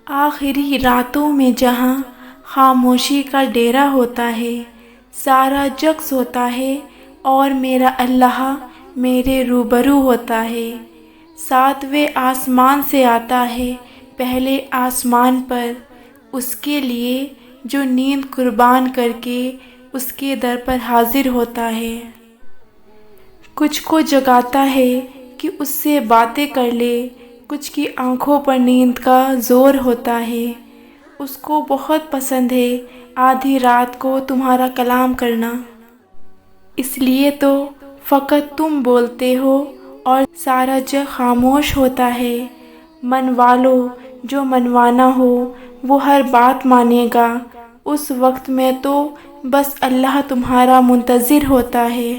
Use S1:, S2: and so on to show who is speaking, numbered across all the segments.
S1: آخری راتوں میں جہاں خاموشی کا ڈیرا ہوتا ہے، سارا جگ سوتا ہے اور میرا اللہ میرے روبرو ہوتا ہے۔ ساتویں آسمان سے آتا ہے پہلے آسمان پر، اس کے لیے جو نیند قربان کر کے اس کے در پر حاضر ہوتا ہے۔ کچھ کو جگاتا ہے کہ اس سے باتیں کر لے، کچھ کی آنکھوں پر نیند کا زور ہوتا ہے۔ اس کو بہت پسند ہے آدھی رات کو تمہارا کلام کرنا، اس لیے تو فقط تم بولتے ہو اور سارا جگ خاموش ہوتا ہے۔ منوا لو، جو منوانا ہو وہ ہر بات مانے گا۔ اس وقت میں تو بس اللہ تمہارا منتظر ہوتا ہے۔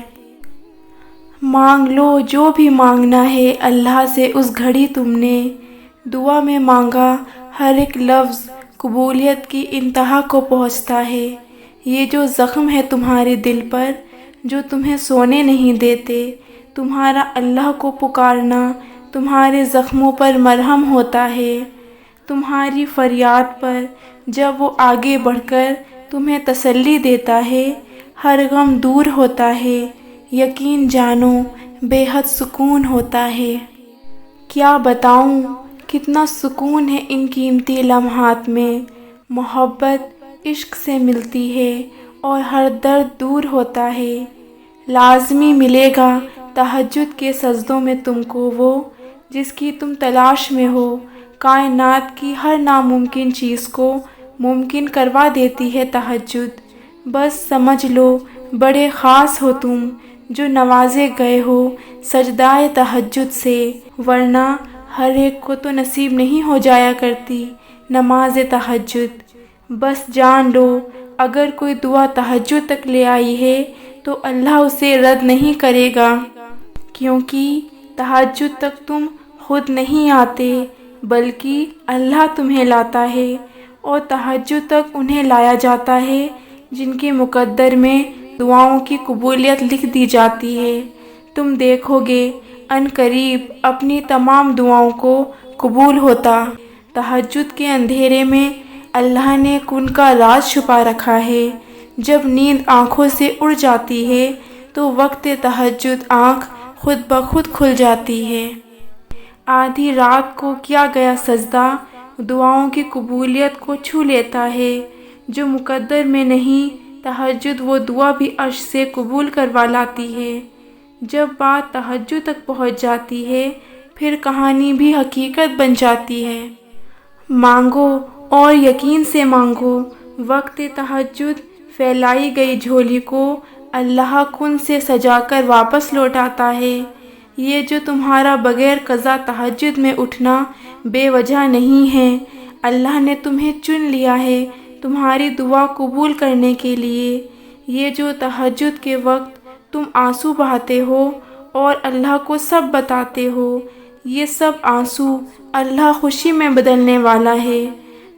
S1: مانگ لو جو بھی مانگنا ہے اللہ سے۔ اس گھڑی تم نے دعا میں مانگا، ہر ایک لفظ قبولیت کی انتہا کو پہنچتا ہے۔ یہ جو زخم ہے تمہارے دل پر، جو تمہیں سونے نہیں دیتے، تمہارا اللہ کو پکارنا تمہارے زخموں پر مرہم ہوتا ہے۔ تمہاری فریاد پر جب وہ آگے بڑھ کر تمہیں تسلی دیتا ہے، ہر غم دور ہوتا ہے، یقین جانو بے حد سکون ہوتا ہے۔ کیا بتاؤں کتنا سکون ہے ان قیمتی لمحات میں۔ محبت عشق سے ملتی ہے اور ہر درد دور ہوتا ہے۔ لازمی ملے گا تہجد کے سجدوں میں تم کو وہ جس کی تم تلاش میں ہو۔ کائنات کی ہر ناممکن چیز کو ممکن کروا دیتی ہے تہجد۔ بس سمجھ لو بڑے خاص ہو تم جو نوازے گئے ہو سجدائے تہجد سے، ورنہ ہر ایک کو تو نصیب نہیں ہو جایا کرتی نماز تہجد۔ بس جان لو اگر کوئی دعا تہجد تک لے آئی ہے تو اللہ اسے رد نہیں کرے گا، کیونکہ تہجد تک تم خود نہیں آتے بلکہ اللہ تمہیں لاتا ہے، اور تہجد تک انہیں لایا جاتا ہے جن کے مقدر میں دعاؤں کی قبولیت لکھ دی جاتی ہے۔ تم دیکھو گے ان قریب اپنی تمام دعاؤں کو قبول ہوتا۔ تہجد کے اندھیرے میں اللہ نے کن کا راز چھپا رکھا ہے۔ جب نیند آنکھوں سے اڑ جاتی ہے تو وقت تہجد آنکھ خود بخود کھل جاتی ہے۔ آدھی رات کو کیا گیا سجدہ دعاؤں کی قبولیت کو چھو لیتا ہے۔ جو مقدر میں نہیں تہجد وہ دعا بھی عرش سے قبول کروا لاتی ہے۔ جب بات تہجد تک پہنچ جاتی ہے پھر کہانی بھی حقیقت بن جاتی ہے۔ مانگو اور یقین سے مانگو۔ وقت تہجد پھیلائی گئی جھولی کو اللہ کن سے سجا کر واپس لوٹاتا ہے۔ یہ جو تمہارا بغیر قضا تہجد میں اٹھنا بے وجہ نہیں ہے، اللہ نے تمہیں چن لیا ہے تمہاری دعا قبول کرنے کے لیے۔ یہ جو تہجد کے وقت تم آنسو بہاتے ہو اور اللہ کو سب بتاتے ہو، یہ سب آنسو اللہ خوشی میں بدلنے والا ہے۔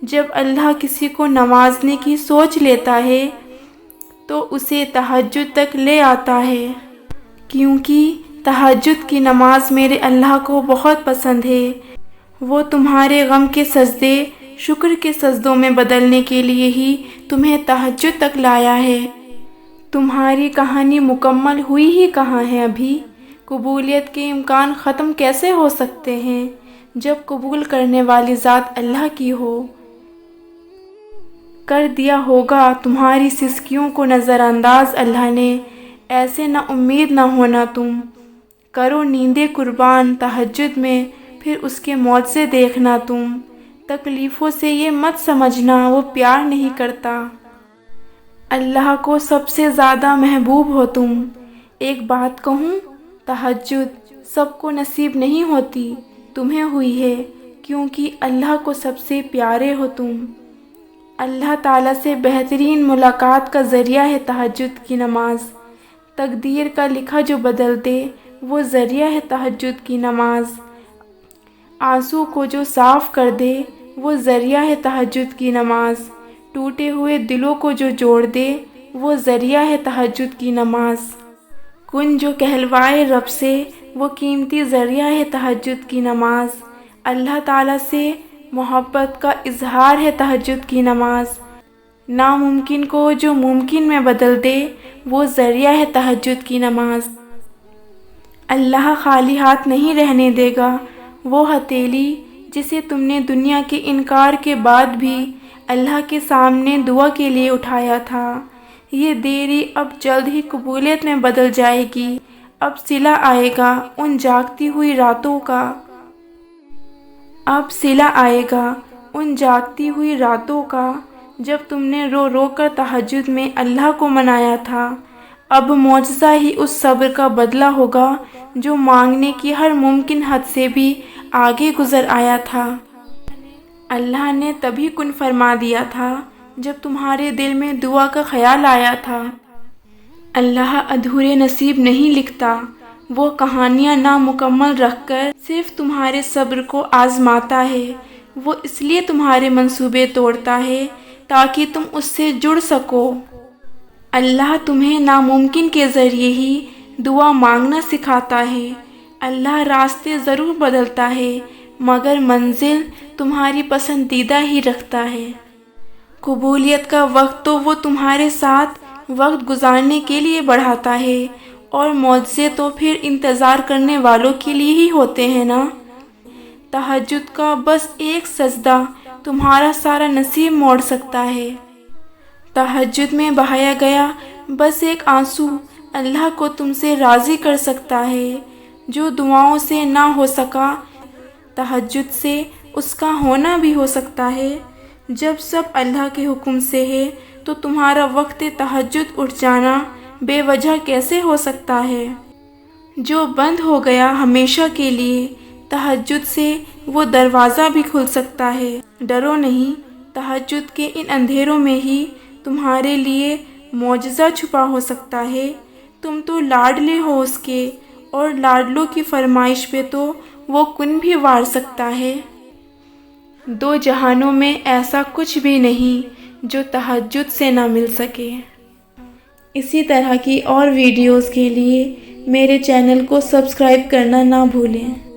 S1: جب اللہ کسی کو نوازنے کی سوچ لیتا ہے تو اسے تہجد تک لے آتا ہے، کیونکہ تہجد کی نماز میرے اللہ کو بہت پسند ہے۔ وہ تمہارے غم کے سجدے شکر کے سجدوں میں بدلنے کے لیے ہی تمہیں تہجد تک لایا ہے۔ تمہاری کہانی مکمل ہوئی ہی کہاں ہے ابھی؟ قبولیت کے امکان ختم کیسے ہو سکتے ہیں جب قبول کرنے والی ذات اللہ کی ہو؟ کر دیا ہوگا تمہاری سسکیوں کو نظر انداز اللہ نے، ایسے نا امید نہ ہونا تم۔ کرو نیندیں قربان تہجد میں، پھر اس کے معجزے دیکھنا تم۔ تکلیفوں سے یہ مت سمجھنا وہ پیار نہیں کرتا، اللہ کو سب سے زیادہ محبوب ہو تم۔ ایک بات کہوں، تہجد سب کو نصیب نہیں ہوتی، تمہیں ہوئی ہے کیونکہ اللہ کو سب سے پیارے ہو تم۔ اللہ تعالیٰ سے بہترین ملاقات کا ذریعہ ہے تہجد کی نماز۔ تقدیر کا لکھا جو بدل دے وہ ذریعہ ہے تہجد کی نماز۔ آنسو کو جو صاف کر دے وہ ذریعہ ہے تہجد کی نماز۔ ٹوٹے ہوئے دلوں کو جو جوڑ دے وہ ذریعہ ہے تہجد کی نماز۔ کن جو کہلوائے رب سے، وہ قیمتی ذریعہ ہے تہجد کی نماز۔ اللہ تعالیٰ سے محبت کا اظہار ہے تہجد کی نماز۔ ناممکن کو جو ممکن میں بدل دے، وہ ذریعہ ہے تہجد کی نماز۔ اللہ خالی ہاتھ نہیں رہنے دے گا۔ وہ ہتھیلی جسے تم نے دنیا کے انکار کے بعد بھی اللہ کے سامنے دعا کے لیے اٹھایا تھا، یہ دیری اب جلد ہی قبولیت میں بدل جائے گی۔ اب صلہ آئے گا ان جاگتی ہوئی راتوں کا، اب صلہ آئے گا ان جاگتی ہوئی راتوں کا، جب تم نے رو رو کر تہجد میں اللہ کو منایا تھا۔ اب معجزہ ہی اس صبر کا بدلہ ہوگا جو مانگنے کی ہر ممکن حد سے بھی آگے گزر آیا تھا۔ اللہ نے تبھی کن فرما دیا تھا جب تمہارے دل میں دعا کا خیال آیا تھا۔ اللہ ادھورے نصیب نہیں لکھتا، وہ کہانیاں نامکمل رکھ کر صرف تمہارے صبر کو آزماتا ہے۔ وہ اس لیے تمہارے منصوبے توڑتا ہے تاکہ تم اس سے جڑ سکو۔ اللہ تمہیں ناممکن کے ذریعے ہی دعا مانگنا سکھاتا ہے۔ اللہ راستے ضرور بدلتا ہے، مگر منزل تمہاری پسندیدہ ہی رکھتا ہے۔ قبولیت کا وقت تو وہ تمہارے ساتھ وقت گزارنے کے لیے بڑھاتا ہے، اور معجزے تو پھر انتظار کرنے والوں کے لیے ہی ہوتے ہیں نا۔ تہجد کا بس ایک سجدہ تمہارا سارا نصیب موڑ سکتا ہے۔ تہجد میں بہایا گیا بس ایک آنسو اللہ کو تم سے راضی کر سکتا ہے۔ جو دعاؤں سے نہ ہو سکا، تہجد سے اس کا ہونا بھی ہو سکتا ہے۔ جب سب اللہ کے حکم سے ہے تو تمہارا وقت تہجد اٹھ جانا بے وجہ کیسے ہو سکتا ہے؟ جو بند ہو گیا ہمیشہ کے لیے، تہجد سے وہ دروازہ بھی کھل سکتا ہے۔ ڈرو نہیں، تہجد کے ان اندھیروں میں ہی تمہارے لیے معجزہ چھپا ہو سکتا ہے۔ تم تو لاڈلے ہو اس کے، اور لاڈلوں کی فرمائش پہ تو وہ کن بھی وار سکتا ہے۔ دو جہانوں میں ایسا کچھ بھی نہیں جو تہجد سے نہ مل سکے۔ اسی طرح کی اور ویڈیوز کے لیے میرے چینل کو سبسکرائب کرنا نہ بھولیں۔